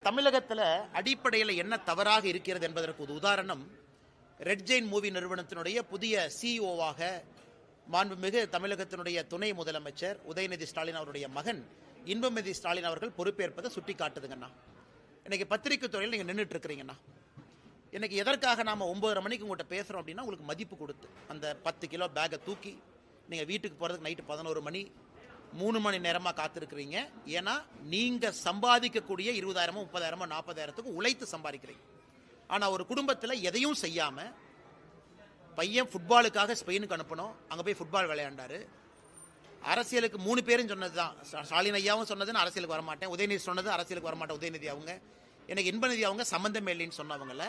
தமிழகத்தில் அடிப்படையில் என்ன தவறாக இருக்கிறது என்பதற்கு ஒரு உதாரணம், ரெட் ஜெயின் மூவி நிறுவனத்தினுடைய புதிய சிஇஓவாக மாண்புமிகு தமிழகத்தினுடைய துணை முதலமைச்சர் உதயநிதி ஸ்டாலின் அவருடைய மகன் இன்பநிதி ஸ்டாலின் அவர்கள் பொறுப்பேற்பதை சுட்டி காட்டுதுங்கண்ணா. இன்னைக்கு பத்திரிகை துறையில் நீங்கள் நின்றுட்டு இருக்கிறீங்கண்ணா. இன்னைக்கு எதற்காக நாம் 9:30 மணிக்கு உங்கள்கிட்ட பேசுகிறோம் அப்படின்னா, உங்களுக்கு மதிப்பு கொடுத்து அந்த 10 கிலோ பேக்கை தூக்கி நீங்கள் வீட்டுக்கு போகிறதுக்கு நைட்டு 11 மணி 3 மணி நேரமாக காத்திருக்கிறீங்க. ஏன்னா நீங்கள் சம்பாதிக்கக்கூடிய 20,000 30,000 40,000 உழைத்து சம்பாதிக்கிறீங்க. ஆனால் ஒரு குடும்பத்தில் எதையும் செய்யாமல் பையன் ஃபுட்பாலுக்காக ஸ்பெயினுக்கு அனுப்பணும், அங்கே போய் ஃபுட்பால் விளையாண்டாரு. அரசியலுக்கு 3 பேரும் சொன்னது தான். ஸ்டாலின் ஐயாவும் சொன்னது நான் அரசியலுக்கு வரமாட்டேன், உதயநிதி சொன்னது அரசியலுக்கு வரமாட்டேன், உதயநிதி அவங்க எனக்கு இன்பநிதி அவங்க சம்பந்தமே இல்லைன்னு சொன்னவங்கள.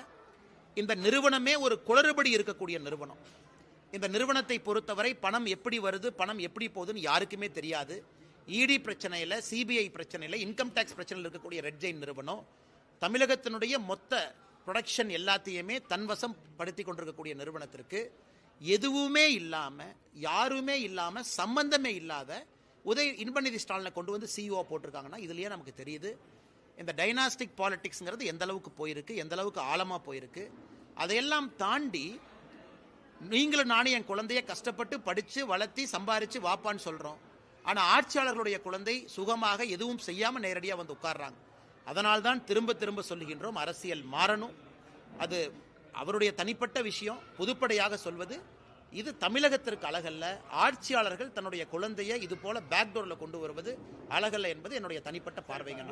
இந்த நிறுவனமே ஒரு குளறுபடி இருக்கக்கூடிய நிறுவனம். இந்த நிறுவனத்தை பொறுத்தவரை பணம் எப்படி வருது, பணம் எப்படி போகுதுன்னு யாருக்குமே தெரியாது. இடி பிரச்சனையில், சிபிஐ பிரச்சனையில், இன்கம் டேக்ஸ் பிரச்சனையில் இருக்கக்கூடிய ரெட் ஜெயின் நிறுவனம் தமிழகத்தினுடைய மொத்த ப்ரொடக்ஷன் எல்லாத்தையுமே தன்வசம் படுத்தி கொண்டிருக்கக்கூடிய நிறுவனத்திற்கு எதுவுமே இல்லாமல், யாருமே இல்லாமல், சம்பந்தமே இல்லாத இன்பநிதி ஸ்டாலினை கொண்டு வந்து சிஇஓ போட்டிருக்காங்கன்னா இதுலேயே நமக்கு தெரியுது இந்த டைனாஸ்டிக் பாலிடிக்ஸ்ங்கிறது எந்த அளவுக்கு போயிருக்கு, எந்த அளவுக்கு ஆழமாக போயிருக்கு. அதையெல்லாம் தாண்டி நீங்களும் நானும் என் குழந்தைய கஷ்டப்பட்டு படித்து வளர்த்தி சம்பாரித்து வாப்பான்னு சொல்கிறோம். ஆனால் ஆட்சியாளர்களுடைய குழந்தை சுகமாக எதுவும் செய்யாமல் நேரடியாக வந்து உட்கார்றாங்க. அதனால்தான் திரும்ப திரும்ப சொல்லுகின்றோம், அரசியல் மாறணும். அது அவருடைய தனிப்பட்ட விஷயம். பொதுப்படையாக சொல்வது இது தமிழகத்திற்கு அழகல்ல. ஆட்சியாளர்கள் தன்னுடைய குழந்தையை இது போல பேக்டோரில் கொண்டு வருவது அழகல்ல என்பது என்னுடைய தனிப்பட்ட பார்வைங்க.